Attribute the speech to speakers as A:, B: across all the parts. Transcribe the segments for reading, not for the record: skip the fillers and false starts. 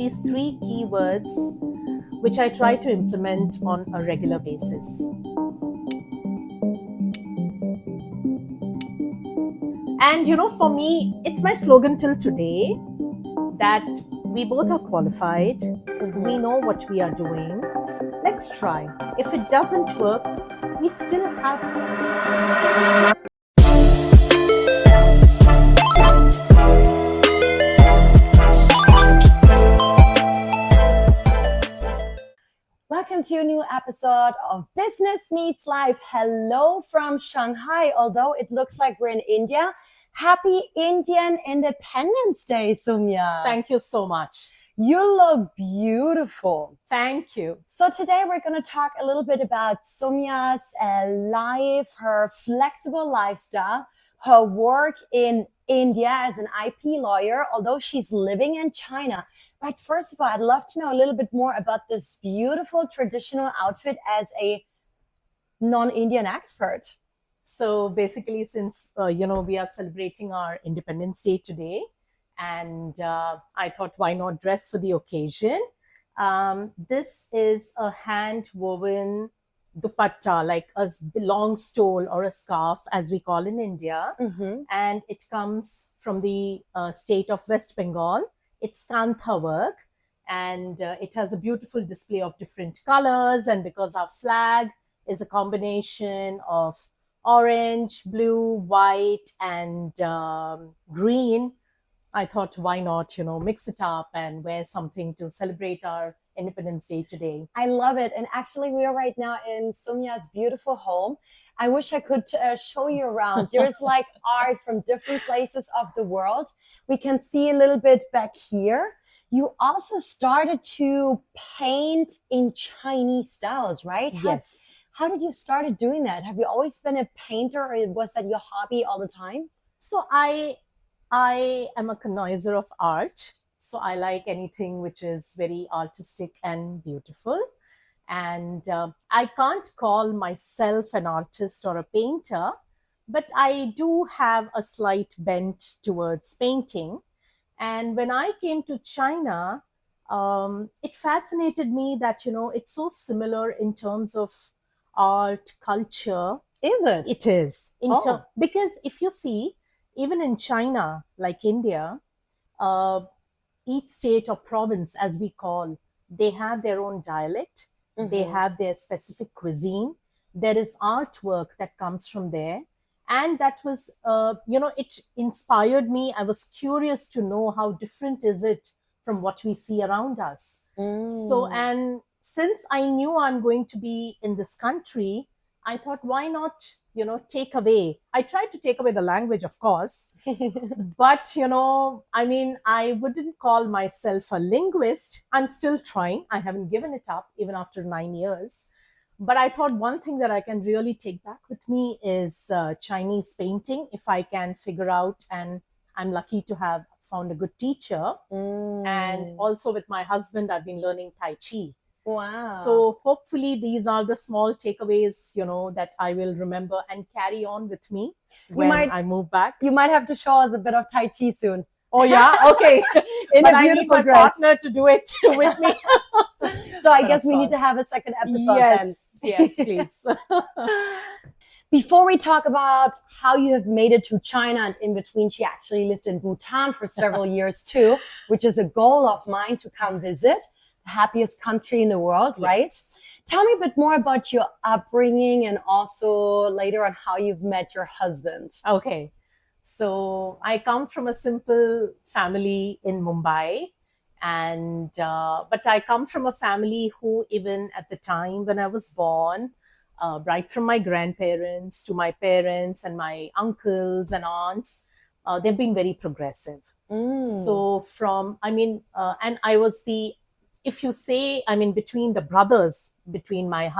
A: these 3 keywords which I try to implement on a regular basis. And for me, it's my slogan till today that we both are qualified. We know what we are doing. Let's try. If it doesn't work, we still have.
B: Welcome to a new episode of Business Meets Life. Hello from Shanghai, although it looks like we're in India. Happy Indian Independence Day, Soumya.
A: Thank you so much.
B: You look beautiful.
A: Thank you.
B: So today we're going to talk a little bit about Soumya's life, her flexible lifestyle, her work in India as an IP lawyer, although she's living in China. But first of all, I'd love to know a little bit more about this beautiful traditional outfit as a non-Indian expert.
A: So basically, since, we are celebrating our Independence Day today, and I thought, why not dress for the occasion? This is a hand-woven dupatta, like a long stole or a scarf, as we call in India. And it comes from the state of West Bengal. It's kantha work, and it has a beautiful display of different colors. And because our flag is a combination of orange, blue, white, and green, I thought, why not, mix it up and wear something to celebrate our Independence Day today.
B: I love it. And actually, we are right now in Soumya's beautiful home. I wish I could show you around. There's like art from different places of the world. We can see a little bit back here. You also started to paint in Chinese styles, right?
A: Yes.
B: How did you start doing that? Have you always been a painter, or was that your hobby all the time?
A: So I am a connoisseur of art. So I like anything which is very artistic and beautiful. And I can't call myself an artist or a painter, but I do have a slight bent towards painting. And when I came to China, it fascinated me that, it's so similar in terms of art, culture.
B: Is it?
A: It is. Because if you see, even in China, like India, each state or province, as we call, they have their own dialect. They have their specific cuisine. There is artwork that comes from there. And that was, it inspired me. I was curious to know how different is it from what we see around us. So, and since I knew I'm going to be in this country, I thought, why not, take away. I tried to take away the language, of course. But, I wouldn't call myself a linguist. I'm still trying. I haven't given it up, even after 9 years. But I thought one thing that I can really take back with me is Chinese painting, if I can figure out. And I'm lucky to have found a good teacher. And also with my husband, I've been learning Tai Chi.
B: Wow.
A: So hopefully these are the small takeaways, that I will remember and carry on with me when I move back.
B: You might have to show us a bit of Tai Chi soon.
A: Oh yeah? Okay.
B: But
A: I need my partner to do it with me.
B: So I guess we need to have a second episode then.
A: Yes, please.
B: Before we talk about how you have made it to China, and in between she actually lived in Bhutan for several years too, which is a goal of mine to come visit. The happiest country in the world, right? Tell me a bit more about your upbringing and also later on how you've met your husband.
A: Okay. So I come from a simple family in Mumbai. And but I come from a family who, even at the time when I was born, right from my grandparents to my parents and my uncles and aunts, they've been very progressive. So and I was if you say, between the brothers, between my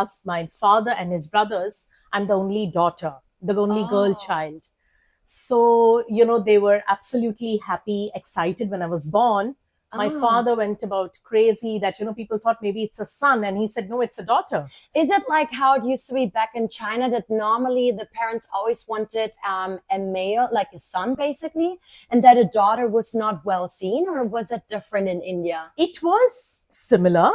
A: father and his brothers, I'm the only daughter, the only girl child. So, they were absolutely happy, excited when I was born. My father went about crazy that, people thought maybe it's a son. And he said, no, it's a daughter.
B: Is it like how it used to be back in China that normally the parents always wanted a male, like a son basically, and that a daughter was not well seen? Or was that different in India?
A: It was similar.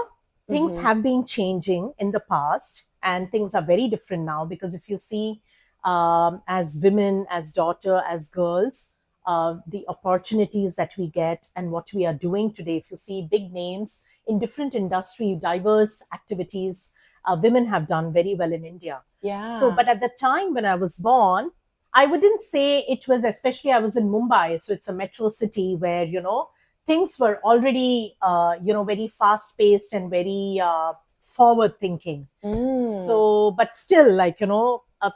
A: Things have been changing in the past and things are very different now, because if you see as women, as daughter, as girls, the opportunities that we get and what we are doing today, if you see big names in different industry, diverse activities, women have done very well in India.
B: Yeah.
A: So, but at the time when I was born, I wouldn't say it was, especially I was in Mumbai, so it's a metro city where, things were already, very fast paced and very forward thinking. So, but still, like,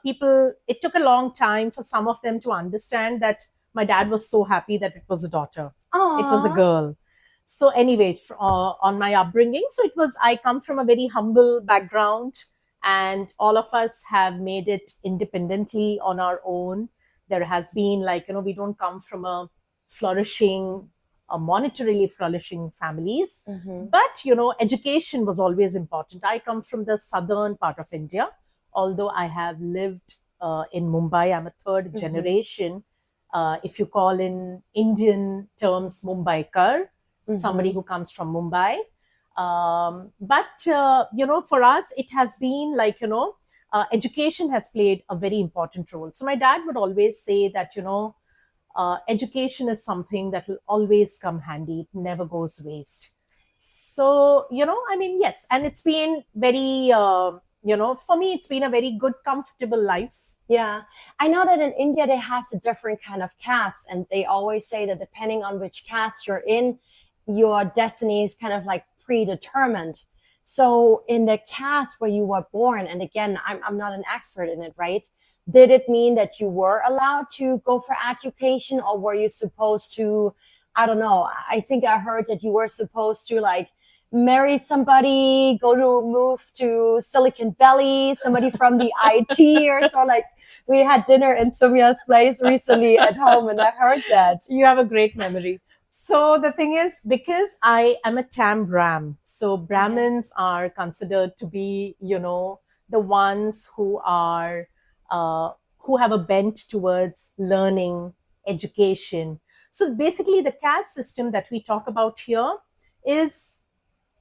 A: people, it took a long time for some of them to understand that my dad was so happy that it was a daughter.
B: Aww.
A: It was a girl. So anyway, on my upbringing, so I come from a very humble background, and all of us have made it independently on our own. There has been we don't come from a monetarily flourishing families. But, education was always important. I come from the southern part of India, although I have lived in Mumbai. I'm a third generation. If you call in Indian terms, Mumbaikar, somebody who comes from Mumbai. But for us, it has been education has played a very important role. So my dad would always say that, education is something that will always come handy. It never goes waste. So, yes. And it's been very, for me, it's been a very good, comfortable life.
B: Yeah. I know that in India, they have the different kind of castes, and they always say that depending on which caste you're in, your destiny is kind of like predetermined. So in the caste where you were born, and again, I'm not an expert in it, right? Did it mean that you were allowed to go for education, or were you supposed to, I don't know. I think I heard that you were supposed to marry somebody, move to Silicon Valley, somebody from the IT or so. We had dinner in Soumya's place recently at home, and I heard that.
A: You have a great memory. So the thing is, because I am a Tam Ram, so Brahmins are considered to be, the ones who are, who have a bent towards learning, education. So basically the caste system that we talk about here is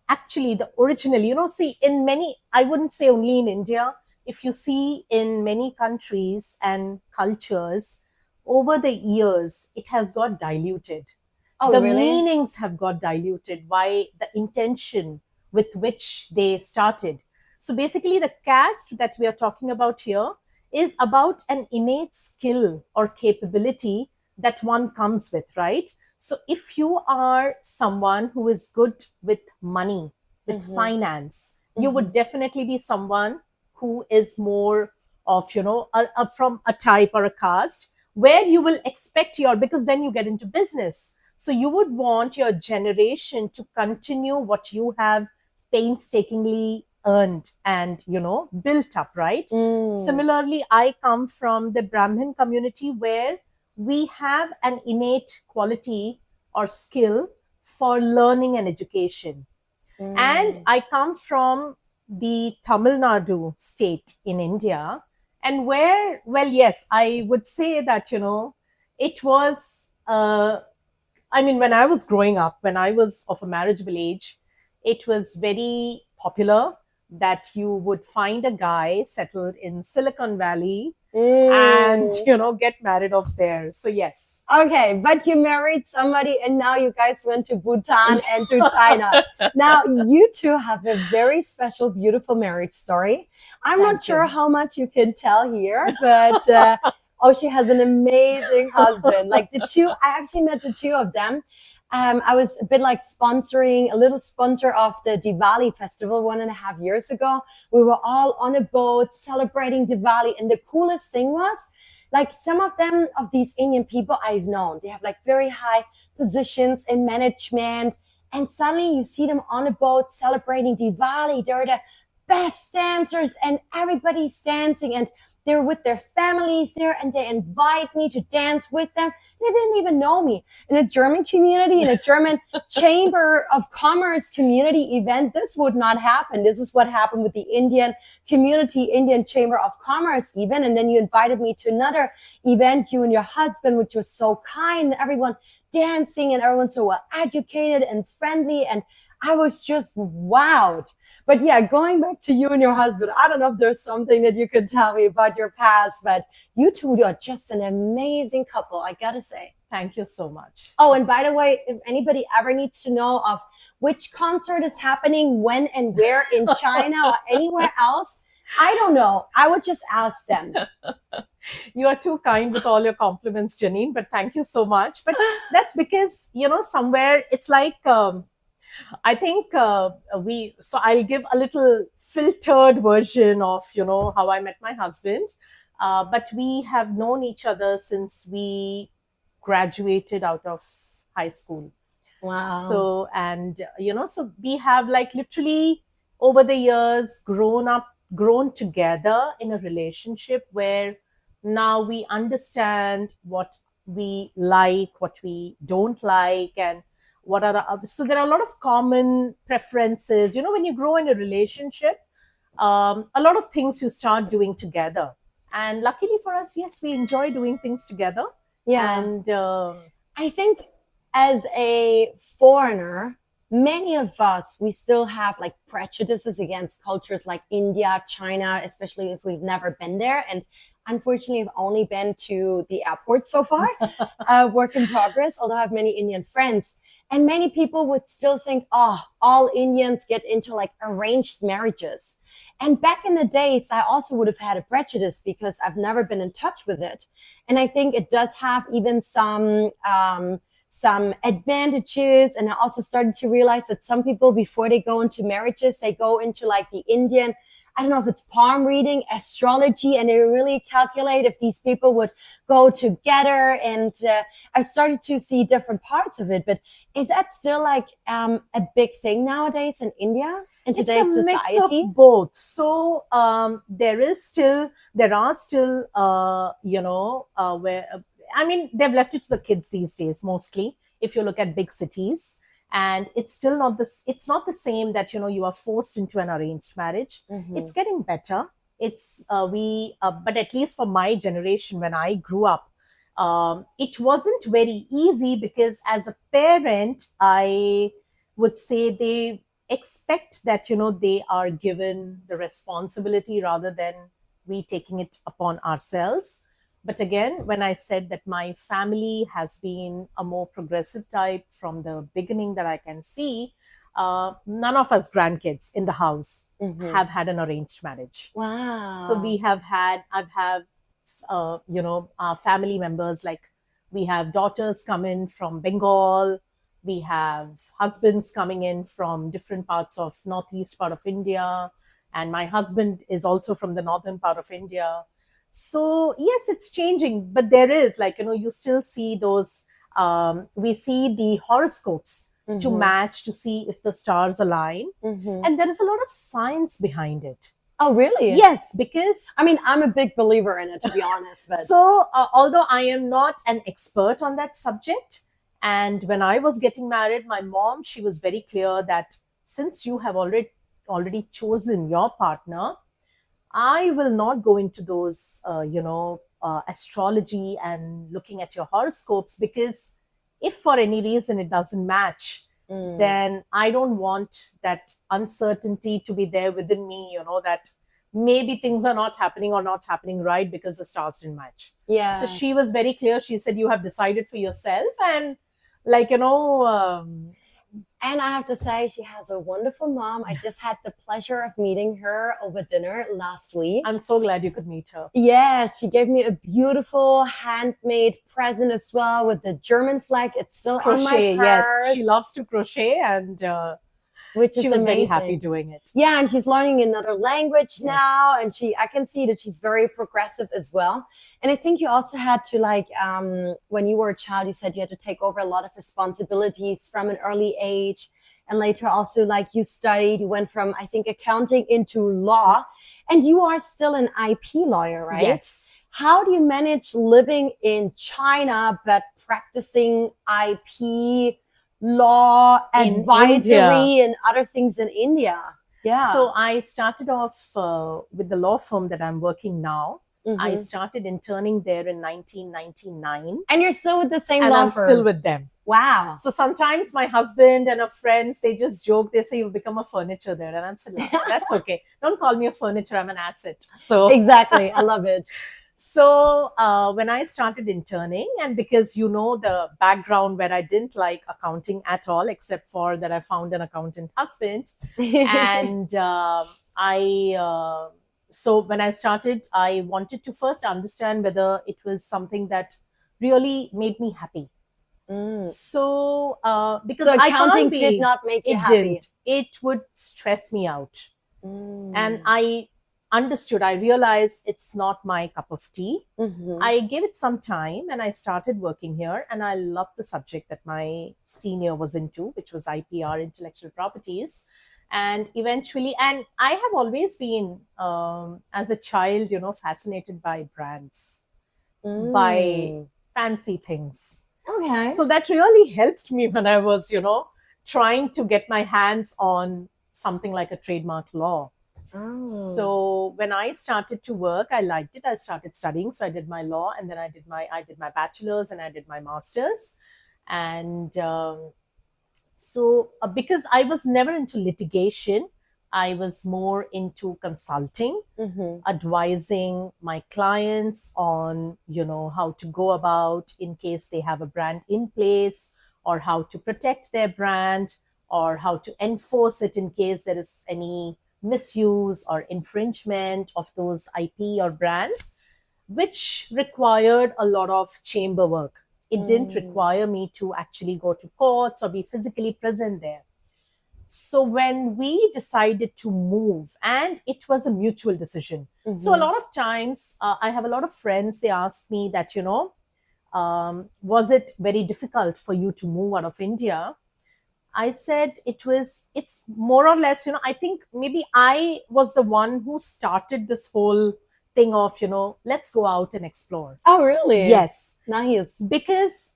A: actually the original, see in many, I wouldn't say only in India, if you see in many countries and cultures, over the years, it has got diluted.
B: Oh,
A: the
B: really?
A: meanings have got diluted by the intention with which they started. So basically the caste that we are talking about here is about an innate skill or capability that one comes with, right? So if you are someone who is good with money, with finance, you would definitely be someone who is more of, from a type or a caste where you will expect because then you get into business. So you would want your generation to continue what you have painstakingly earned and, built up, right? Similarly, I come from the Brahmin community where we have an innate quality or skill for learning and education. And I come from the Tamil Nadu state in India, and where, well, yes, I would say that, it was, when I was growing up, when I was of a marriageable age, it was very popular that you would find a guy settled in Silicon Valley and, get married off there. So yes.
B: Okay, but you married somebody and now you guys went to Bhutan and to China. Now you two have a very special, beautiful marriage story. I'm not sure how much you can tell here, but she has an amazing husband. I actually met the two of them. I was a bit a little sponsor of the Diwali festival 1.5 years ago. We were all on a boat celebrating Diwali. And the coolest thing was, some of these Indian people I've known, they have very high positions in management. And suddenly you see them on a boat celebrating Diwali. They're the best dancers and everybody's dancing. And they're with their families there and they invite me to dance with them. They didn't even know me. In a German community, in a German Chamber of Commerce community event, this would not happen. This is what happened with the Indian community, Indian Chamber of Commerce even. And then you invited me to another event, you and your husband, which was so kind, everyone dancing and everyone so well educated and friendly. And I was just wowed. But yeah, going back to you and your husband, I don't know if there's something that you could tell me about your past, but you two are just an amazing couple, I gotta say.
A: Thank you so much.
B: Oh, and by the way, if anybody ever needs to know of which concert is happening when and where in China or anywhere else, I don't know. I would just ask them.
A: You are too kind with all your compliments, Janine, but thank you so much. But that's because, somewhere it's like, I think so I'll give a little filtered version of, how I met my husband. But we have known each other since we graduated out of high school.
B: Wow.
A: So, and, so we have like literally over the years grown together in a relationship where now we understand what we like, what we don't like, and what are so there are a lot of common preferences. When you grow in a relationship, a lot of things you start doing together. And luckily for us, yes, we enjoy doing things together.
B: Yeah.
A: And
B: I think as a foreigner, many of us, we still have like prejudices against cultures like India, China, especially if we've never been there. And unfortunately, I've only been to the airport so far, work in progress, although I have many Indian friends. And many people would still think, oh, all Indians get into like arranged marriages. And back in the days, I also would have had a prejudice because I've never been in touch with it. And I think it does have even some advantages. And I also started to realize that some people, before they go into marriages, they go into like the Indian, I don't know if it's palm reading, astrology, and they really calculate if these people would go together. And I started to see different parts of it. But is that still like a big thing nowadays in India, in today's society?
A: It's a mix of both. So there are still, where, I mean, they've left it to the kids these days, mostly, if you look at big cities. And it's still not it's not the same that, you are forced into an arranged marriage. Mm-hmm. It's getting better. It's, but at least for my generation, when I grew up, it wasn't very easy because as a parent, I would say they expect that, they are given the responsibility rather than we taking it upon ourselves. But again, when I said that my family has been a more progressive type from the beginning that I can see, none of us grandkids in the house have had an arranged marriage.
B: Wow.
A: So I've had, our family members, like we have daughters come in from Bengal, we have husbands coming in from different parts of northeast part of India, and my husband is also from the northern part of India. So yes, it's changing, but there is you still see those, we see the horoscopes to match, to see if the stars align. And there is a lot of science behind it.
B: Oh, really?
A: Yes, because
B: I mean, I'm a big believer in it, to be honest. But
A: so although I am not an expert on that subject, and when I was getting married, my mom, she was very clear that since you have already chosen your partner, I will not go into those, astrology and looking at your horoscopes, because if for any reason it doesn't match, then I don't want that uncertainty to be there within me, that maybe things are not happening or not happening right because the stars didn't match.
B: Yeah.
A: So she was very clear. She said, you have decided for yourself, and
B: and I have to say, she has a wonderful mom. I just had the pleasure of meeting her over dinner last week.
A: I'm so glad you could meet her.
B: Yes, she gave me a beautiful handmade present as well with the German flag. It's still
A: crochet,
B: on my purse.
A: Yes, she loves to crochet, and
B: Which is
A: She was very
B: amazing.
A: happy doing it.
B: Yeah, and she's learning another language
A: Yes.
B: now, and I can see that she's very progressive as well. And I think you also had to when you were a child, you said you had to take over a lot of responsibilities from an early age, and later also you studied, you went from I think accounting into law, and you are still an IP lawyer, right?
A: Yes.
B: How do you manage living in China but practicing IP law,
A: In
B: advisory,
A: India.
B: and other things in India? Yeah.
A: So I started off with the law firm that I'm working now. I
B: Mhm.
A: started interning there in 1999.
B: And you're still with the same
A: And
B: law
A: I'm
B: firm.
A: still with them.
B: Wow.
A: So sometimes my husband and our friends, they just joke. They say, you've become a furniture there. And I'm saying, that's okay. Don't call me a furniture. I'm an asset. So
B: Exactly. I love it.
A: So when I started interning, and because the background where I didn't like accounting at all, except for that I found an accountant husband, and so when I started, I wanted to first understand whether it was something that really made me happy. So because
B: So
A: I can't
B: accounting
A: be,
B: did not make you
A: it
B: happy.
A: didn't. It would stress me out, and I understood. I realized it's not my cup of tea. I gave it some time, and I started working here, and I loved the subject that my senior was into, which was IPR, intellectual properties. And eventually, and I have always been, as a child, fascinated by brands, by fancy things.
B: Okay.
A: So that really helped me when I was, trying to get my hands on something like a trademark law. So when I started to work, I liked it. I started studying. So I did my law, and then I did my bachelor's, and I did my master's. And because I was never into litigation, I was more into consulting, advising my clients on, how to go about in case they have a brand in place, or how to protect their brand, or how to enforce it in case there is any misuse or infringement of those IP or brands, which required a lot of chamber work. It didn't require me to actually go to courts or be physically present there. So when we decided to move, and it was a mutual decision. So a lot of times, I have a lot of friends, they ask me that, was it very difficult for you to move out of India? I said it's more or less, I think maybe I was the one who started this whole thing of, let's go out and explore.
B: Oh, really?
A: Yes.
B: Nice.
A: Because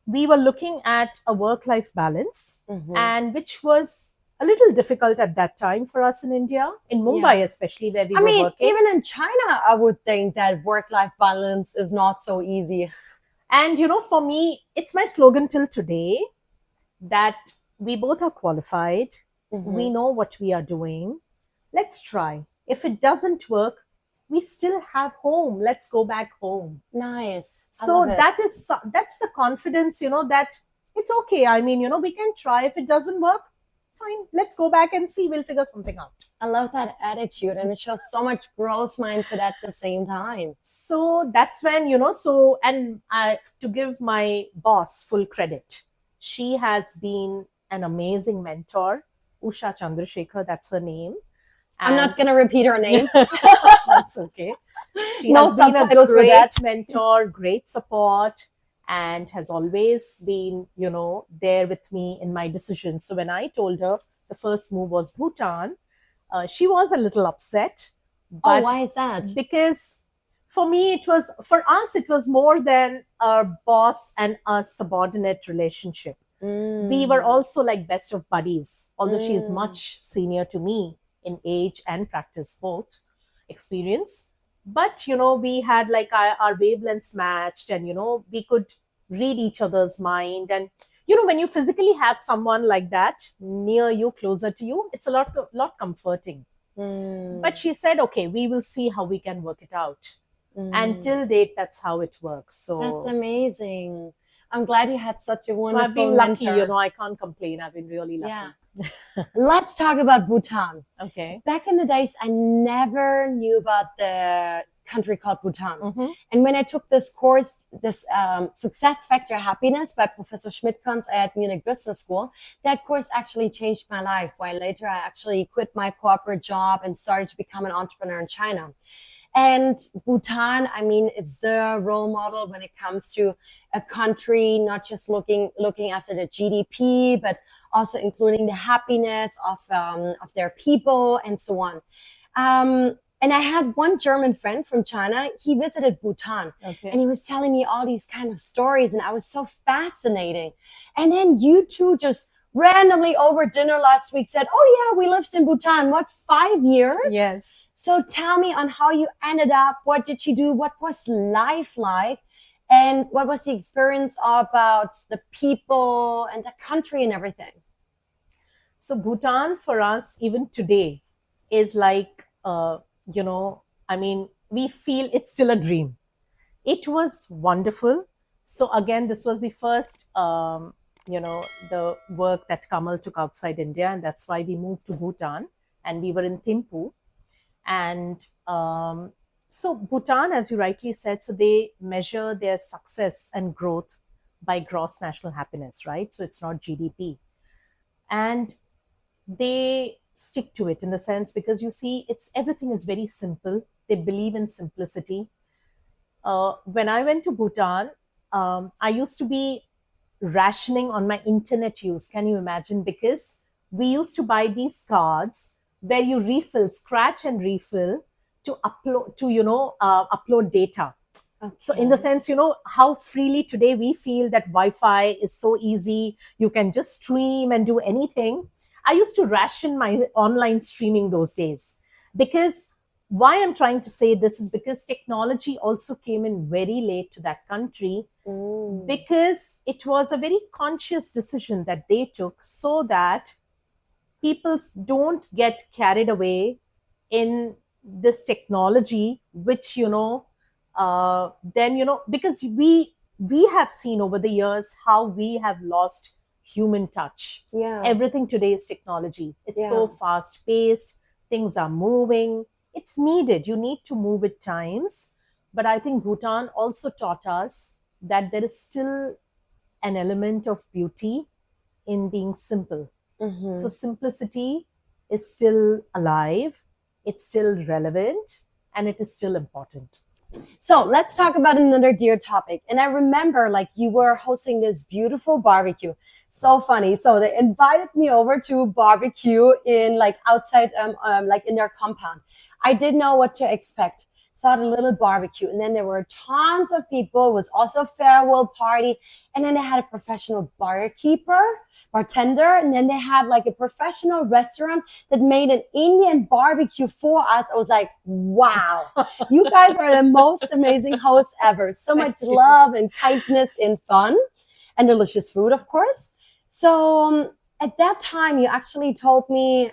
A: we were looking at a work-life balance, and which was a little difficult at that time for us in India, in Mumbai, especially where we were working.
B: Even in China, I would think that work-life balance is not so easy.
A: And, for me, it's my slogan till today that we both are qualified. We know what we are doing. Let's try. If it doesn't work, we still have home. Let's go back home.
B: Nice.
A: So that's the confidence, that it's okay. I mean, we can try. If it doesn't work, fine. Let's go back and see. We'll figure something out.
B: I love that attitude, and it shows so much growth mindset at the same time.
A: So that's when, and to give my boss full credit, she has been an amazing mentor. Usha Chandrasekhar, that's her name.
B: I'm not going to repeat her name.
A: That's okay. She
B: No
A: has been a
B: subtitles for
A: great
B: that.
A: mentor, great support, and has always been, there with me in my decisions. So when I told her the first move was Bhutan, she was a little upset. But
B: why is that?
A: Because for us, it was more than a boss and a subordinate relationship. We were also like best of buddies, although she is much senior to me in age and practice, both experience. But, we had like our wavelengths matched, and, we could read each other's mind. And, when you physically have someone like that near you, closer to you, it's a lot comforting. But she said, okay, we will see how we can work it out. And till date, that's how it works. So
B: that's amazing. I'm glad you had such a wonderful
A: So I've been
B: mentor.
A: lucky, I can't complain. I've been really lucky.
B: Yeah. Let's talk about Bhutan.
A: Okay.
B: Back in the days, I never knew about the country called Bhutan.
A: Mhm.
B: And when I took this course, this Success Factor Happiness by Professor Schmidtkanz at Munich Business School, that course actually changed my life. While later I actually quit my corporate job and started to become an entrepreneur in China. And Bhutan, I mean, it's the role model when it comes to a country, not just looking after the GDP, but also including the happiness of their people and so on. And I had one German friend from China. He visited Bhutan,
A: Okay.
B: and he was telling me all these kind of stories, and I was so fascinating. And then you two just randomly over dinner last week said, "Oh yeah, we lived in Bhutan. What, 5 years?"
A: Yes.
B: So tell me on how you ended up. What did you do? What was life like? And what was the experience about the people and the country and everything?
A: So Bhutan for us, even today, is like, I mean, we feel it's still a dream. It was wonderful. So again, this was the first, the work that Kamal took outside India, and that's why we moved to Bhutan, and we were in Thimphu. And so Bhutan, as you rightly said, so they measure their success and growth by gross national happiness, right? So it's not GDP. And they stick to it in the sense, because you see, it's everything is very simple. They believe in simplicity. When I went to Bhutan, I used to be rationing on my internet use. Can you imagine? Because we used to buy these cards where you refill, scratch and refill to upload data.
B: Okay.
A: So in the sense, how freely today we feel that Wi-Fi is so easy. You can just stream and do anything. I used to ration my online streaming those days. Because why I'm trying to say this is because technology also came in very late to that country, because it was a very conscious decision that they took so that people don't get carried away in this technology, which, because we have seen over the years how we have lost human touch.
B: Yeah.
A: Everything today is technology. It's
B: Yeah.
A: so fast paced. Things are moving. It's needed. You need to move at times. But I think Bhutan also taught us that there is still an element of beauty in being simple.
B: Mm-hmm.
A: So simplicity is still alive. It's still relevant, and it is still important.
B: So let's talk about another dear topic. And I remember like you were hosting this beautiful barbecue. So funny. So they invited me over to barbecue in like outside, like in their compound. I didn't know what to expect. Thought a little barbecue. And then there were tons of people. It was also a farewell party. And then they had a professional bartender. And then they had like a professional restaurant that made an Indian barbecue for us. I was like, wow, you guys are the most amazing hosts ever. So much love and kindness and fun and delicious food, of course. So at that time, you actually told me,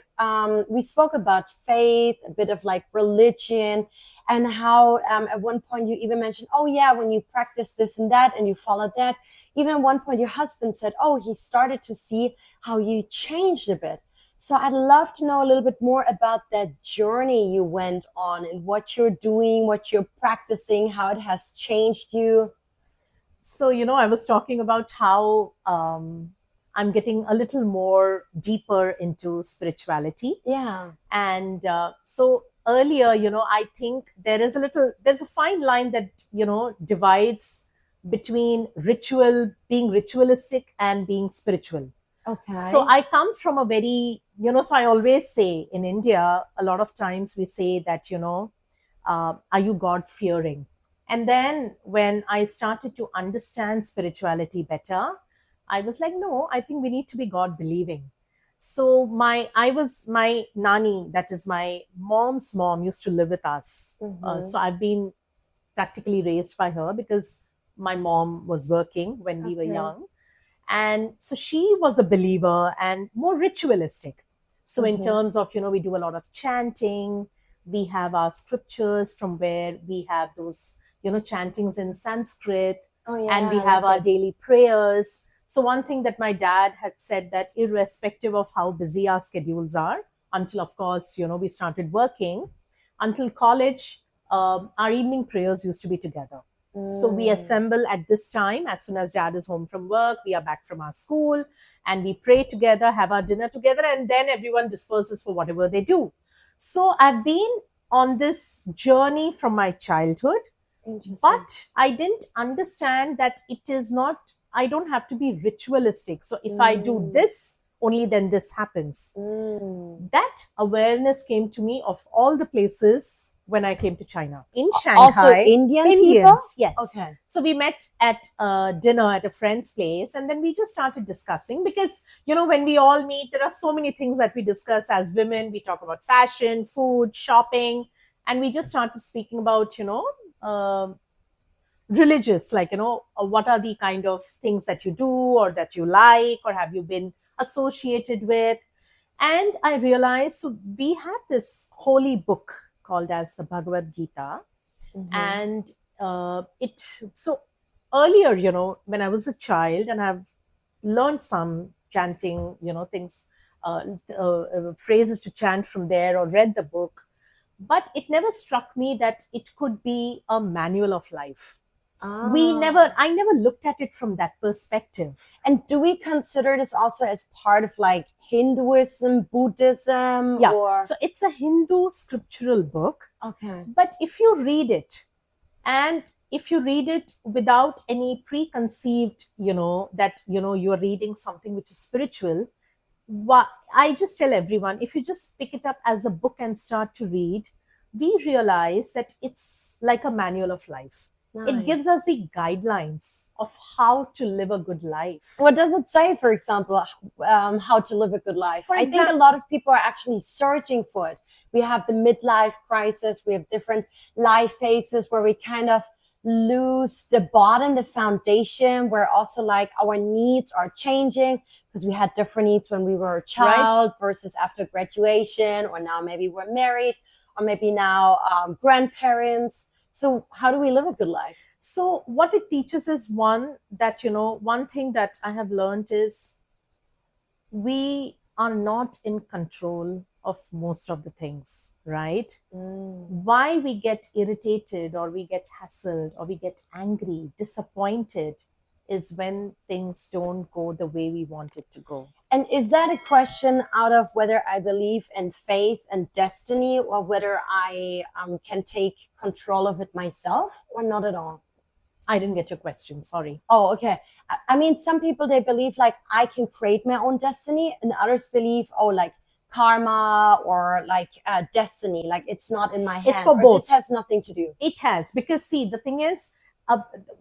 B: we spoke about faith, a bit of like religion, and how at one point you even mentioned, oh yeah, when you practice this and that and you followed that. Even at one point your husband said, oh, he started to see how you changed a bit. So I'd love to know a little bit more about that journey you went on and what you're doing, what you're practicing, how it has changed you.
A: So, I was talking about how I'm getting a little more deeper into spirituality.
B: Yeah.
A: And so earlier, I think there's a fine line that, divides between being ritualistic and being spiritual.
B: Okay.
A: So I come from a very, so I always say in India, a lot of times we say that, are you God fearing? And then when I started to understand spirituality better, I was like, no, I think we need to be God believing. So my nani, that is my mom's mom, used to live with us.
B: Mm-hmm.
A: So I've been practically raised by her because my mom was working when we were young. And so she was a believer and more ritualistic. So in terms of, we do a lot of chanting. We have our scriptures from where we have those, chantings in Sanskrit.
B: Oh, yeah,
A: and we have our daily prayers. So one thing that my dad had said, that irrespective of how busy our schedules are, until of course, we started working, until college, our evening prayers used to be together. So we assemble at this time. As soon as dad is home from work, we are back from our school, and we pray together, have our dinner together, and then everyone disperses for whatever they do. So I've been on this journey from my childhood, but I didn't understand that it is not, I don't have to be ritualistic. So if I do this, only then this happens. That awareness came to me of all the places when I came to China. In Shanghai.
B: Also Indians, people?
A: Yes.
B: Okay.
A: So we met at dinner at a friend's place, and then we just started discussing because, you know, when we all meet, there are so many things that we discuss as women. We talk about fashion, food, shopping, and we just started speaking about, you know, religious, like, you know, what are the kind of things that you do or that you like or have you been associated with. And I realized, so we have this holy book called as the Bhagavad Gita. And so earlier, you know, when I was a child and I've learned some chanting, you know, things, phrases to chant from there or read the book, but it never struck me that it could be a manual of life. I never looked at it from that perspective.
B: And do we consider this also as part of like Hinduism, Buddhism?
A: Yeah.
B: Or...
A: So it's a Hindu scriptural book.
B: Okay.
A: But if you read it, and if you read it without any preconceived, you know, that, you know, you're reading something which is spiritual, I just tell everyone, if you just pick it up as a book and start to read, we realize that it's like a manual of life. Nice. It gives us the guidelines of how to live a good life.
B: What does it say, for example, how to live a good life? I think a lot of people are actually searching for it. We have the midlife crisis. We have different life phases where we kind of lose the bottom, the foundation, where also like our needs are changing because we had different needs when we were a child versus after graduation, or now maybe we're married, or maybe now grandparents. So how do we live a good life?
A: So what it teaches is one thing that I have learned is we are not in control of most of the things, right? Why we get irritated or we get hassled or we get angry, disappointed is when things don't go the way we want it to go.
B: And is that a question out of whether I believe in faith and destiny, or whether I can take control of it myself, or not at all?
A: I didn't get your question. Sorry.
B: Oh, okay. I mean, some people, they believe like I can create my own destiny, and others believe, oh, like karma or like destiny, like it's not in my hands.
A: It's for both.
B: This has nothing to do.
A: It has, because see, the thing is,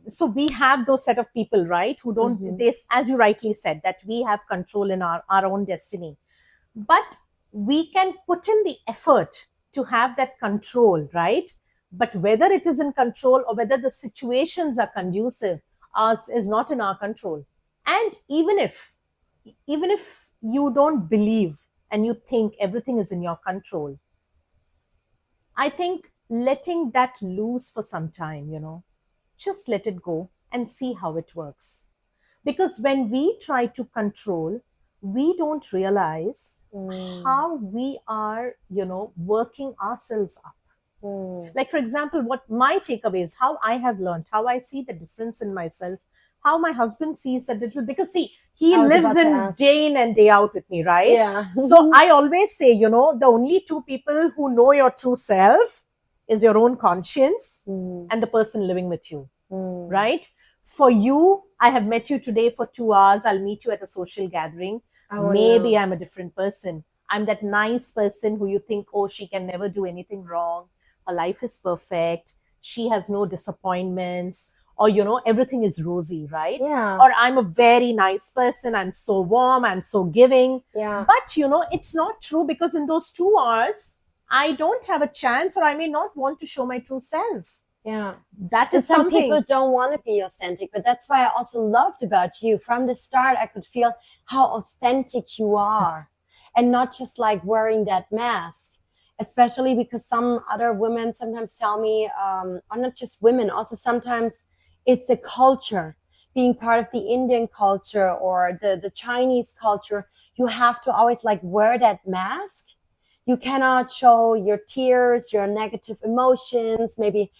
A: so we have those set of people, right, who don't, this, as you rightly said, that we have control in our own destiny. But we can put in the effort to have that control, right? But whether it is in control or whether the situations are conducive is not in our control. And even if you don't believe and you think everything is in your control, I think letting that loose for some time, you know, just let it go and see how it works. Because when we try to control, we don't realize how we are, you know, working ourselves up. Like, for example, what my takeaway is, how I have learned, how I see the difference in myself, how my husband sees that little, because see, he lives in day in and day out with me, right?
B: Yeah.
A: So I always say, you know, the only two people who know your true self is your own conscience and the person living with you, right? For you, I have met you today for 2 hours. I'll meet you at a social gathering. Maybe I'm a different person. I'm that nice person who you think, oh, she can never do anything wrong. Her life is perfect. She has no disappointments. Or, you know, everything is rosy, right?
B: Yeah.
A: Or I'm a very nice person. I'm so warm. I'm so giving.
B: Yeah.
A: But, you know, it's not true, because in those 2 hours, I don't have a chance, or I may not want to show my true self.
B: Yeah.
A: That is
B: some
A: something.
B: People don't want to be authentic, but that's why I also loved about you. From the start, I could feel how authentic you are and not just like wearing that mask. Especially because some other women sometimes tell me, or not just women, also sometimes it's the culture, being part of the Indian culture or the Chinese culture. You have to always like wear that mask You cannot show your tears, your negative emotions, maybe,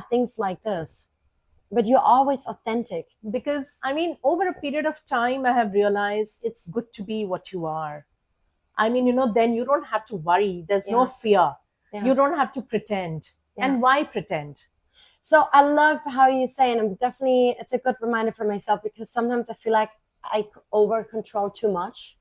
B: things like this. But you're always authentic.
A: Because I mean, over a period of time, I have realized it's good to be what you are. I mean, then you don't have to worry. There's no fear.
B: Yeah.
A: You don't have to pretend.
B: Yeah.
A: And why pretend?
B: So I love how you say, and it's a good reminder for myself, because sometimes I feel like I over control too much.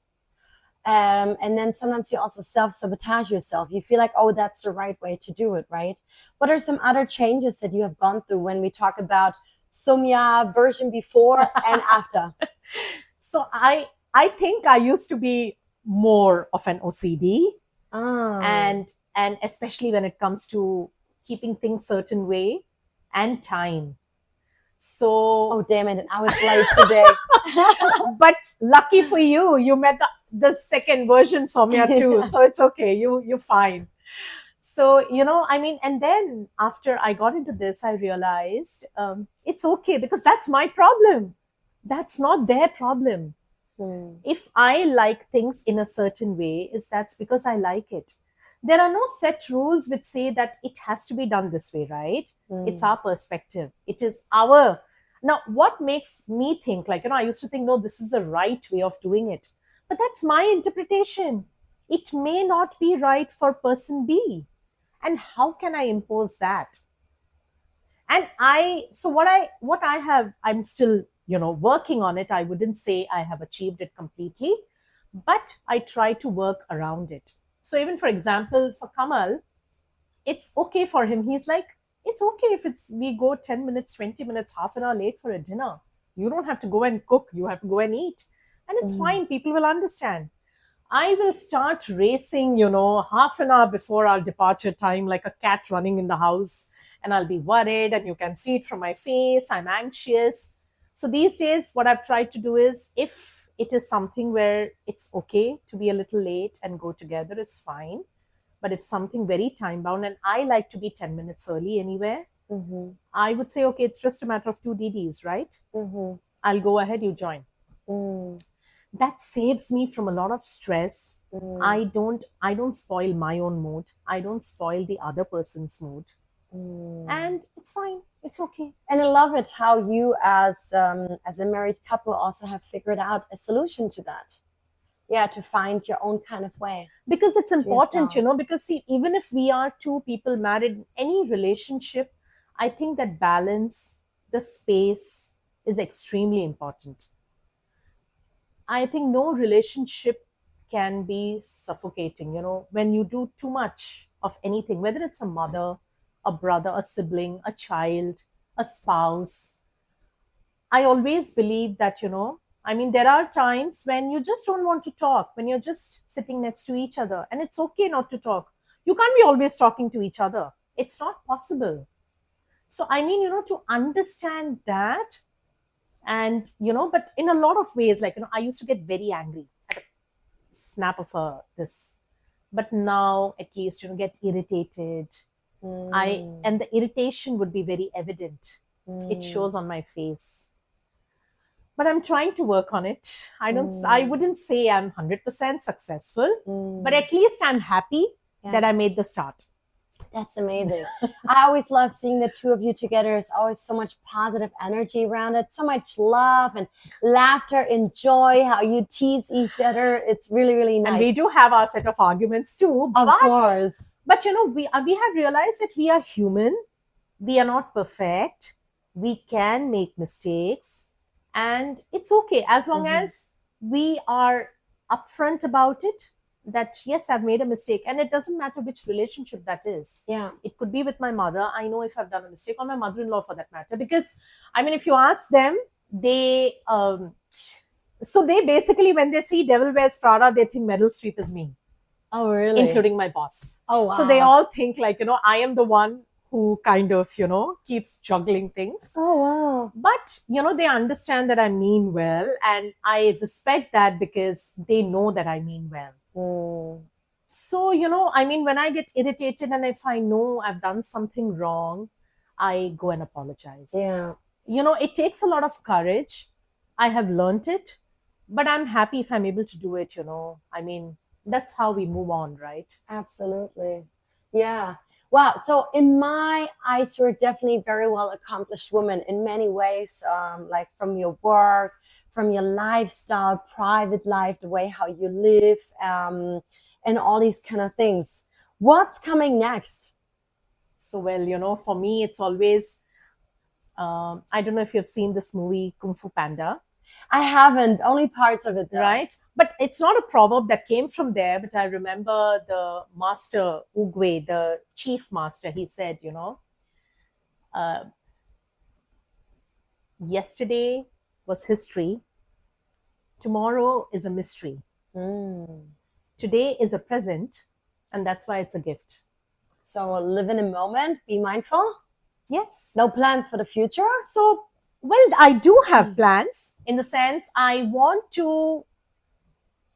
B: And then sometimes you also self-sabotage yourself. You feel like, oh, that's the right way to do it, right? What are some other changes that you have gone through when we talk about Soumya version before and after?
A: So I think I used to be more of an OCD, and especially when it comes to keeping things certain way and time. So
B: oh damn it, I was late today.
A: But lucky for you, you met the second version, Soumya, too. So it's okay. You're fine. So, I mean, and then after I got into this, I realized it's okay, because that's my problem. That's not their problem. If I like things in a certain way, that's because I like it. There are no set rules which say that it has to be done this way, right? It's our perspective. It is our... Now, what makes me think, like, I used to think, no, this is the right way of doing it. But that's my interpretation. It may not be right for person B. And how can I impose that? And I'm still, working on it. I wouldn't say I have achieved it completely, but I try to work around it. So even, for example, for Kamal, it's okay for him. He's like, it's okay if we go 10 minutes, 20 minutes, half an hour late for a dinner. You don't have to go and cook. You have to go and eat. And it's fine. People will understand. I will start racing, half an hour before our departure time, like a cat running in the house. And I'll be worried, and you can see it from my face. I'm anxious. So these days, what I've tried to do is, if it is something where it's okay to be a little late and go together, it's fine. But if something very time bound, and I like to be 10 minutes early anywhere, I would say, okay, it's just a matter of 2 DDs, right? I'll go ahead, you join. That saves me from a lot of stress. I don't spoil my own mood. I don't spoil the other person's mood. And it's fine. It's okay.
B: And I love it how you, as a married couple, also have figured out a solution to that. Yeah, to find your own kind of way.
A: Because it's important, because see, even if we are two people married in any relationship, I think that balance, the space is extremely important. I think no relationship can be suffocating, when you do too much of anything, whether it's a mother, a brother, a sibling, a child, a spouse. I always believe that, I mean, there are times when you just don't want to talk, when you're just sitting next to each other, and it's okay not to talk. You can't be always talking to each other. It's not possible. So, I mean, to understand that, and, but in a lot of ways, like, I used to get very angry at a snap of this. But now, at least, get irritated. And the irritation would be very evident. It shows on my face. But I'm trying to work on it. I wouldn't say I'm 100% successful, but at least I'm happy that I made the start.
B: That's amazing. I always love seeing the two of you together. There's always so much positive energy around it, so much love and laughter and joy, how you tease each other. It's really, really nice.
A: And we do have our set of arguments too.
B: Of course.
A: But, we have realized that we are human. We are not perfect. We can make mistakes. And it's okay as long as we are upfront about it, that, yes, I've made a mistake. And it doesn't matter which relationship that is.
B: Yeah.
A: It could be with my mother. I know if I've done a mistake, or my mother-in-law for that matter. Because, I mean, if you ask them, they basically, when they see Devil Wears Prada, they think Meryl Streep is me.
B: Oh, really?
A: Including my boss.
B: Oh, wow.
A: So they all think like, I am the one who kind of, keeps juggling things.
B: Oh, wow.
A: But, they understand that I mean well, and I respect that because they know that I mean well. So, I mean, when I get irritated and if I know I've done something wrong, I go and apologize.
B: Yeah.
A: It takes a lot of courage. I have learned it, but I'm happy if I'm able to do it, I mean, that's how we move on, right?
B: Absolutely. Yeah. Wow. So in my eyes, you're definitely a very well accomplished woman in many ways, like from your work, from your lifestyle, private life, the way how you live, and all these kind of things. What's coming next?
A: So, well, for me, it's always, I don't know if you've seen this movie, Kung Fu Panda,
B: I haven't, only parts of it though.
A: right? But it's not a proverb that came from there. But I remember the master, Ugwe, the chief master, he said, uh, yesterday was history, tomorrow is a mystery, today is a present, and that's why it's a gift.
B: So live in a moment, be mindful.
A: Yes.
B: No plans for the future.
A: So, well, I do have plans in the sense I want to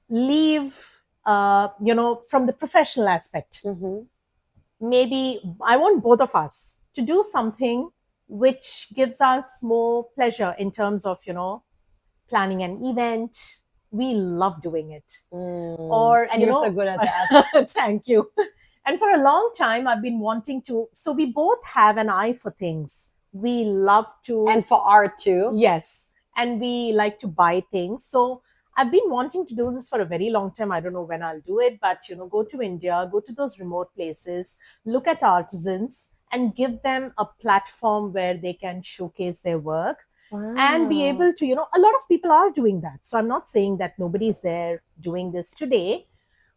A: leave, from the professional aspect. Maybe I want both of us to do something which gives us more pleasure in terms of, planning an event. We love doing it. Or,
B: And you're so good at that.
A: Thank you. And for a long time, I've been wanting to. So we both have an eye for things. We love to.
B: And for art too.
A: Yes. And we like to buy things. So I've been wanting to do this for a very long time. I don't know when I'll do it, but, go to India, go to those remote places, look at artisans and give them a platform where they can showcase their work.
B: Wow.
A: And be able to, a lot of people are doing that. So I'm not saying that nobody's there doing this today,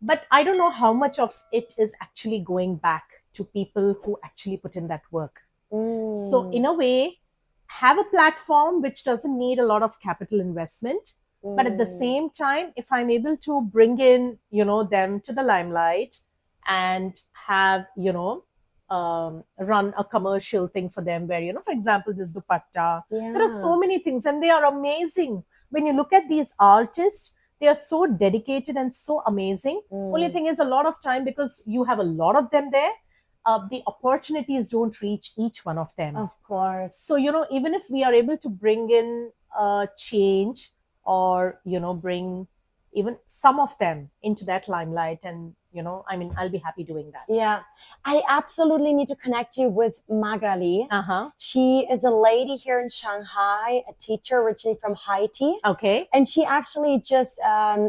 A: but I don't know how much of it is actually going back to people who actually put in that work. So in a way, have a platform which doesn't need a lot of capital investment. But at the same time, if I'm able to bring in, them to the limelight and have, run a commercial thing for them where, for example, this dupatta, there are so many things and they are amazing. When you look at these artists, they are so dedicated and so amazing. Only thing is a lot of time, because you have a lot of them there, the opportunities don't reach each one of them.
B: Of course.
A: So, even if we are able to bring in change or, bring even some of them into that limelight, and I'll be happy doing that.
B: Yeah, I absolutely need to connect you with Magali.
A: Uh-huh.
B: She is a lady here in Shanghai, a teacher originally from Haiti.
A: Okay.
B: And she actually just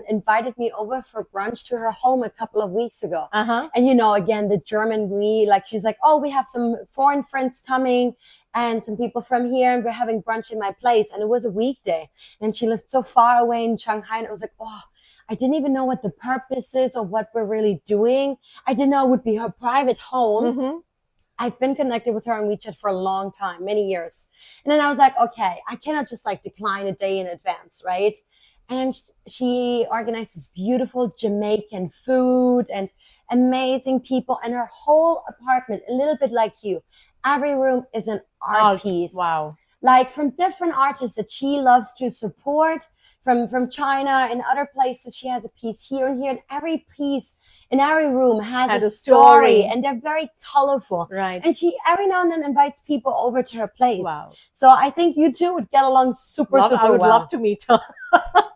B: invited me over for brunch to her home a couple of weeks ago.
A: Uh-huh.
B: And again, the German she's like, oh, we have some foreign friends coming and some people from here, and we're having brunch in my place. And it was a weekday, and she lived so far away in Shanghai, and I was like, oh, I didn't even know what the purpose is or what we're really doing. I didn't know it would be her private home. I've been connected with her on WeChat for a long time, many years. And then I was like, okay, I cannot just decline a day in advance, right? And she organized this beautiful Jamaican food and amazing people, and her whole apartment, a little bit like you. Every room is an art piece.
A: Wow.
B: From different artists that she loves to support from China and other places. She has a piece here and here, and every piece in every room has a story, and they're very colorful.
A: Right.
B: And she every now and then invites people over to her place.
A: Wow.
B: So I think you two would get along super well.
A: I would love to meet her.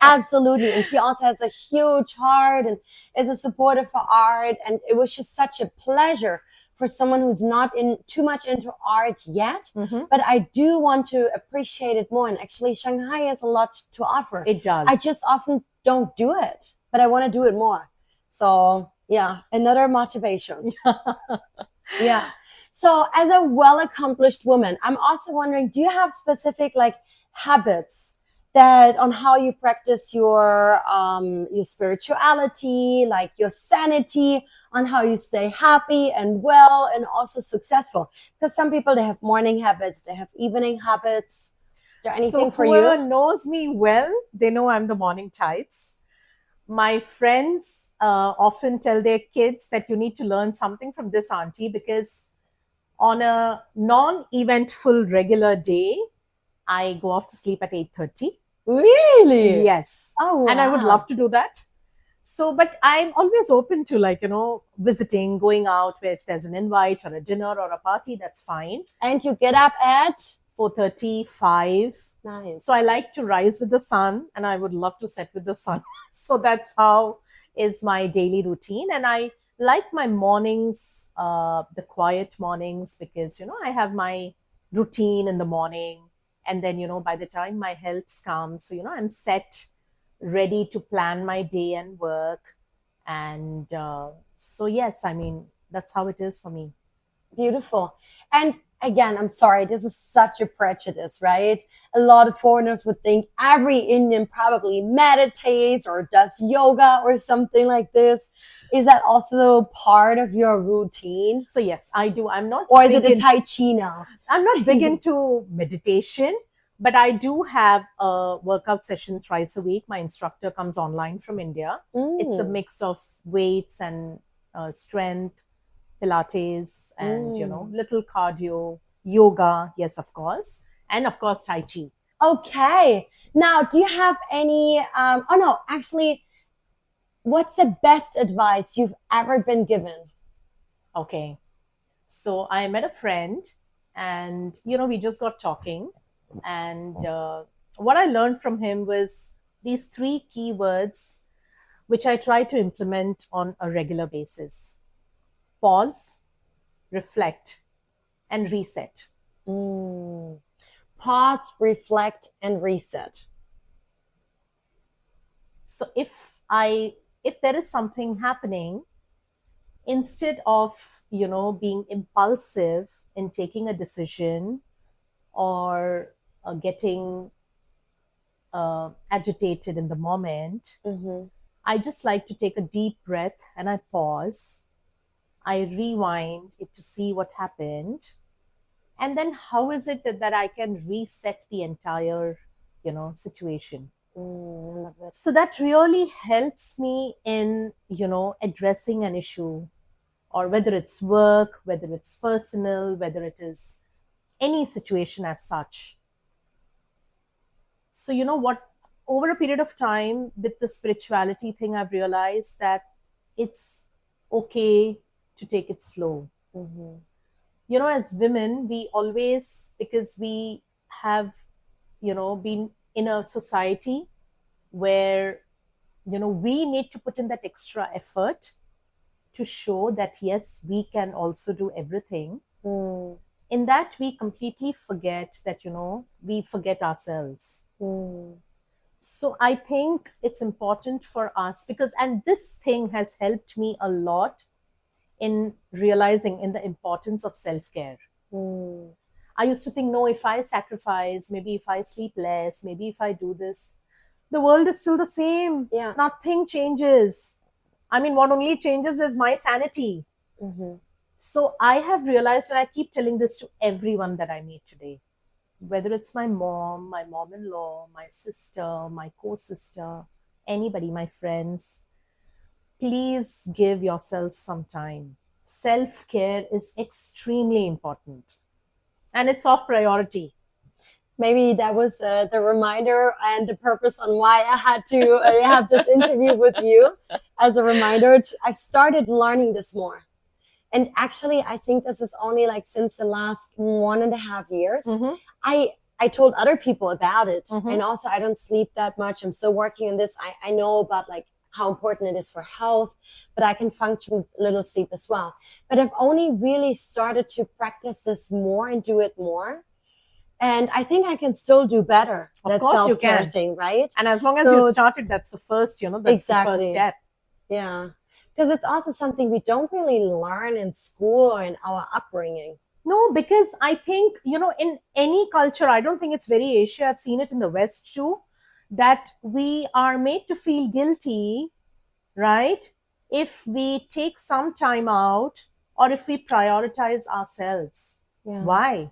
B: Absolutely. And she also has a huge heart and is a supporter for art. And it was just such a pleasure for someone who's not too much into art yet, but I do want to appreciate it more. And actually, Shanghai has a lot to offer.
A: It does.
B: I just often don't do it, but I want to do it more. So yeah, another motivation. Yeah. So as a well-accomplished woman, I'm also wondering, do you have specific habits that on how you practice your spirituality, your sanity, on how you stay happy and well and also successful? Because some people, they have morning habits, they have evening habits. Is there anything for you?
A: Whoever knows me well, they know I'm the morning types. My friends often tell their kids that you need to learn something from this auntie, because on a non-eventful regular day, I go off to sleep at 8:30.
B: Really?
A: Yes.
B: Oh, wow.
A: And I would love to do that. So, but I'm always open to visiting, going out if there's an invite or a dinner or a party, that's fine.
B: And you get up at
A: 4:30, 5.
B: Nice.
A: So I like to rise with the sun, and I would love to set with the sun. So that's how, is my daily routine. And I like my mornings, the quiet mornings, because, I have my routine in the morning. And then, by the time my helps come, so, I'm set, ready to plan my day and work. And so, yes, I mean, that's how it is for me.
B: Beautiful. And again, I'm sorry, this is such a prejudice, right? A lot of foreigners would think every Indian probably meditates or does yoga or something like this. Is that also part of your routine?
A: So yes, I do. I'm not.
B: Or is it a Tai Chi now?
A: I'm not big into meditation, but I do have a workout session thrice a week. My instructor comes online from India. It's a mix of weights and strength, Pilates, and little cardio, yoga. Yes, of course, and of course Tai Chi.
B: Okay. Now, do you have any? Oh no, actually, what's the best advice you've ever been given?
A: Okay, so I met a friend, and we just got talking, and what I learned from him was these three key words, which I try to implement on a regular basis: pause, reflect, and reset.
B: Pause, reflect, and reset.
A: So if there is something happening, instead of being impulsive in taking a decision, or getting agitated in the moment, I just like to take a deep breath, and I pause. I rewind it to see what happened, and then how is it that I can reset the entire situation. So that really helps me in addressing an issue, or whether it's work, whether it's personal, whether it is any situation as such. So what, over a period of time with the spirituality thing, I've realized that it's okay to take it slow. As women, we always, because we have been in a society where we need to put in that extra effort to show that yes, we can also do everything. In that, we completely forget that we forget ourselves. So I think it's important for us, because, and this thing has helped me a lot in realizing in the importance of self-care. I used to think, no, if I sacrifice, maybe if I sleep less, maybe if I do this, the world is still the same.
B: Yeah.
A: Nothing changes. I mean, what only changes is my sanity. So I have realized, and I keep telling this to everyone that I meet today, whether it's my mom-in-law, my sister, my co-sister, anybody, my friends, please give yourself some time. Self-care is extremely important, and it's of priority.
B: Maybe that was the reminder and the purpose on why I had to have this interview with you, as a reminder. I've started learning this more. And actually, I think this is only like since the last 1.5 years. I told other people about it. And also, I don't sleep that much. I'm still working on this. I know about like how important it is for health, but I can function with little sleep as well. But I've only really started to practice this more and do it more. And I think I can still do better.
A: Of course you can.
B: Thing, right?
A: And as long as you started, that's the first, that's
B: exactly.
A: the first step.
B: Yeah. Because it's also something we don't really learn in school or in our upbringing.
A: No, because I think, in any culture, I don't think it's very Asia. I've seen it in the West too, that we are made to feel guilty, right? If we take some time out, or if we prioritize ourselves.
B: Yeah.
A: Why?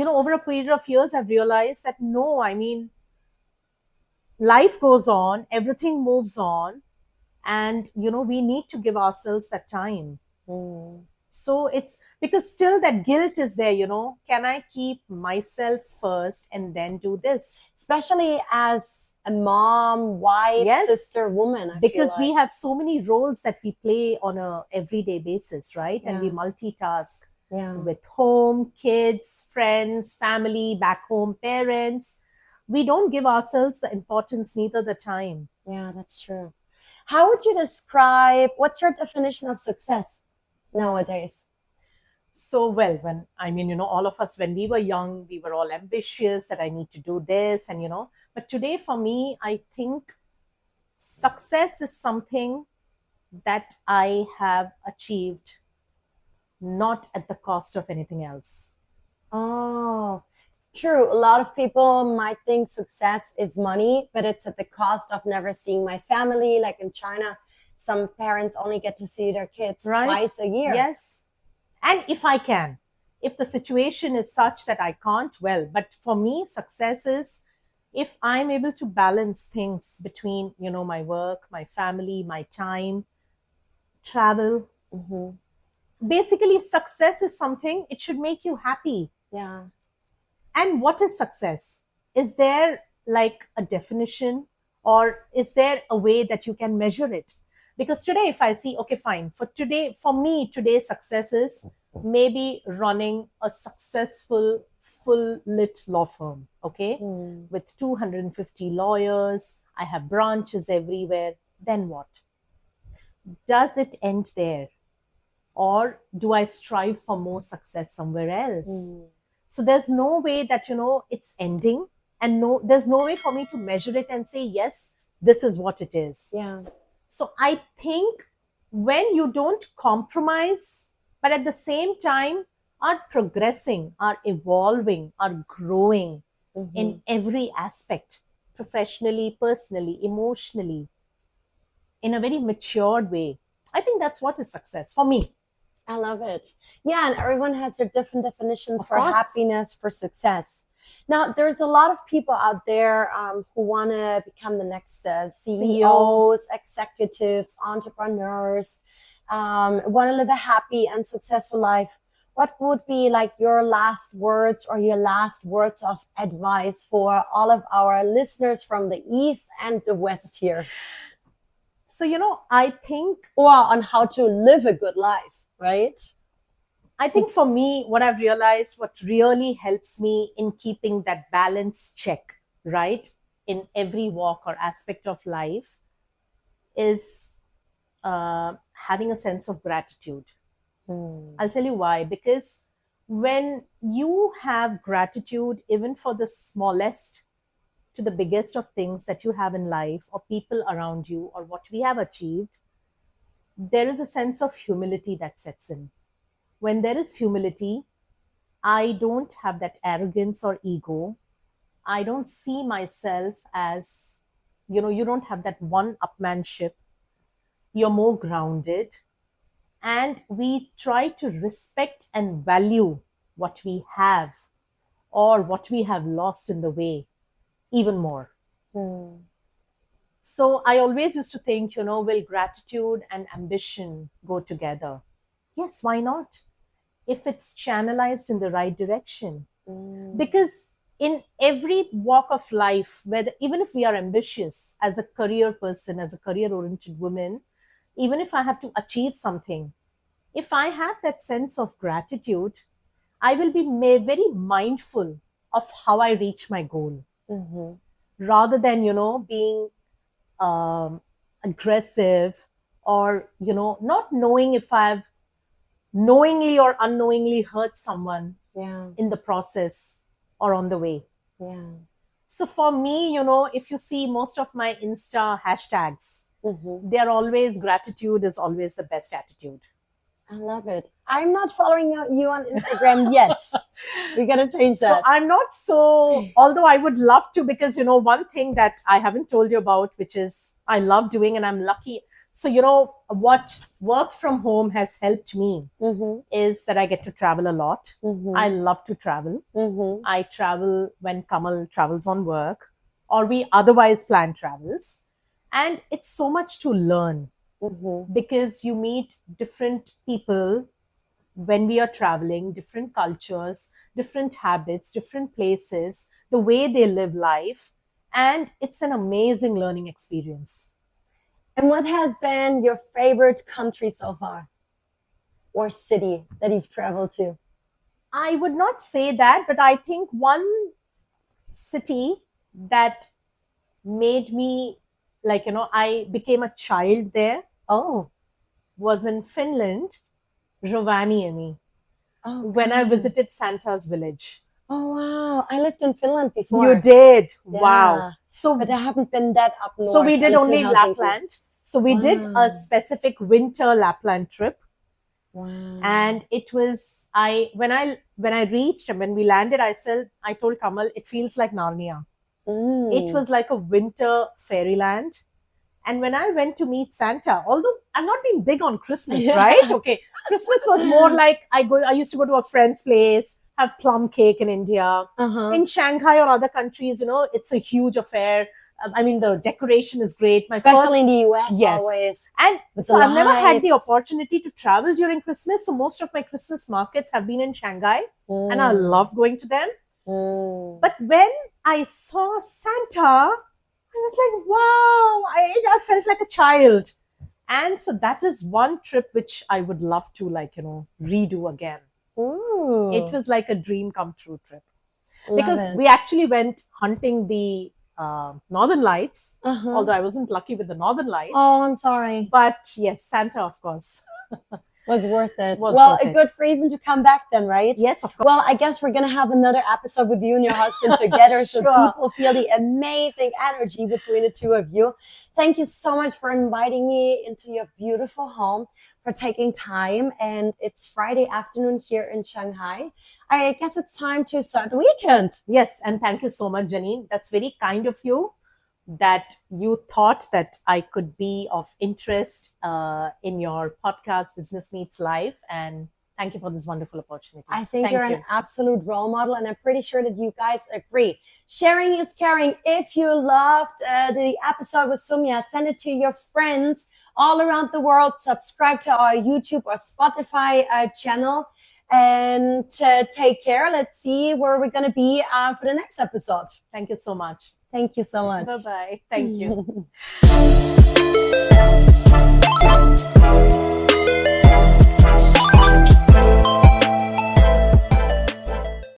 A: Over a period of years, I've realized that no, I mean, life goes on, everything moves on, and, we need to give ourselves that time. So it's because still that guilt is there, can I keep myself first and then do this?
B: Especially as a mom, wife, sister, woman.
A: Because we have so many roles that we play on a everyday basis, right? And we multitask. With home, kids, friends, family, back home, parents. We don't give ourselves the importance, neither the time.
B: Yeah, that's true. How would you describe, what's your definition of success nowadays?
A: So, well, all of us, when we were young, we were all ambitious that I need to do this, but today for me, I think success is something that I have achieved not at the cost of anything else.
B: Oh, true. A lot of people might think success is money, but it's at the cost of never seeing my family. Like in China, some parents only get to see their kids twice a year.
A: Yes. And if the situation is such that I can't, well, but for me, success is if I'm able to balance things between, my work, my family, my time, travel.
B: Mm-hmm.
A: Basically, success is something, it should make you happy.
B: Yeah.
A: And what is success? Is there like a definition, or is there a way that you can measure it? Because today, if I see, okay, fine, for me, today, success is maybe running a successful, full lit law firm, okay, with 250 lawyers. I have branches everywhere. Then what? Does it end there? Or do I strive for more success somewhere else? So there's no way that, it's ending, and there's no way for me to measure it and say, yes, this is what it is.
B: Yeah.
A: So I think when you don't compromise, but at the same time are progressing, are evolving, are growing in every aspect, professionally, personally, emotionally, in a very matured way, I think that's what is success for me.
B: I love it. Yeah, and everyone has their different definitions for happiness, for success. Now, there's a lot of people out there who want to become the next CEOs, executives, entrepreneurs, want to live a happy and successful life. What would be like your last words or your last words of advice for all of our listeners from the East and the West here?
A: So, I think...
B: Or on how to live a good life, right?
A: I think for me, what I've realized, what really helps me in keeping that balance check, right, in every walk or aspect of life is having a sense of gratitude. I'll tell you why. Because when you have gratitude, even for the smallest to the biggest of things that you have in life, or people around you, or what we have achieved, there is a sense of humility that sets in. When there is humility, I don't have that arrogance or ego. I don't see myself as, you don't have that one-upmanship. You're more grounded. And we try to respect and value what we have or what we have lost in the way even more. So I always used to think, will gratitude and ambition go together? Yes, why not? If it's channelized in the right direction. Because in every walk of life, even if we are ambitious as a career person, as a career-oriented woman, even if I have to achieve something, if I have that sense of gratitude, I will be very mindful of how I reach my goal. Rather than, being aggressive or, not knowing if I've knowingly or unknowingly hurt someone in the process or on the way. So for me, if you see most of my Insta hashtags, they're always gratitude is always the best attitude.
B: I love it. I'm not following you on Instagram yet. We got to change that.
A: So I'm not although I would love to, because, one thing that I haven't told you about, which is I love doing, and I'm lucky. So, what work from home has helped me is that I get to travel a lot. I love to travel. I travel when Kamal travels on work, or we otherwise plan travels. And it's so much to learn. Because you meet different people when we are traveling, different cultures, different habits, different places, the way they live life. And it's an amazing learning experience.
B: And what has been your favorite country so far, or city that you've traveled to?
A: I would not say that, but I think one city that made me like, I became a child there,
B: Oh.
A: was in Finland, Rovaniemi,
B: Oh,
A: when I
B: God.
A: visited Santa's village.
B: Oh, wow. I lived in Finland before.
A: You did?
B: Yeah.
A: Wow. So,
B: But I haven't been that up north.
A: so we
B: I
A: did
B: lived in
A: only
B: Helsinki.
A: Lapland. So we did
B: Wow.
A: a specific winter Lapland trip.
B: Wow.
A: And it was, when I reached and when we landed, I told Kamal, it feels like Narnia. It was like a winter fairyland. And when I went to meet Santa, although I've not been big on Christmas, right? Okay. Christmas was more like I used to go to a friend's place, have plum cake in India.
B: Uh-huh.
A: In Shanghai or other countries, it's a huge affair. I mean, the decoration is great.
B: Especially in the US,
A: Yes.
B: always.
A: And
B: With
A: so
B: the
A: I've never had the
B: lights.
A: opportunity to travel during Christmas. So most of my Christmas markets have been in Shanghai, and I love going to them. But when I saw Santa, I was like, wow, I felt like a child. And so that is one trip which I would love to, redo again.
B: Ooh.
A: It was like a dream come true trip.
B: Love
A: Because
B: it.
A: we actually went hunting the Northern Lights,
B: Uh-huh.
A: although I wasn't lucky with the Northern Lights.
B: Oh, I'm sorry.
A: But yes, Santa, of course.
B: Was worth it.
A: Was
B: well,
A: worth
B: a
A: it.
B: good reason to come back then, right?
A: Yes, of course.
B: Well, I guess we're going to have another episode with you and your husband together so
A: Sure.
B: people feel the amazing energy between the two of you. Thank you so much for inviting me into your beautiful home, for taking time. And it's Friday afternoon here in Shanghai. I guess it's time to start the weekend.
A: Yes, and thank you so much, Janine. That's very kind of you, that you thought that I could be of interest in your podcast, Business Meets Life. And thank you for this wonderful opportunity.
B: I think
A: Thank
B: you're
A: you.
B: an absolute role model, and I'm pretty sure that you guys agree. Sharing is caring. If you loved the episode with Soumya, send it to your friends all around the world. Subscribe to our YouTube or Spotify channel, and take care. Let's see where we're going to be for the next episode.
A: Thank you so much.
B: Thank you so much.
A: Bye-bye. Thank you.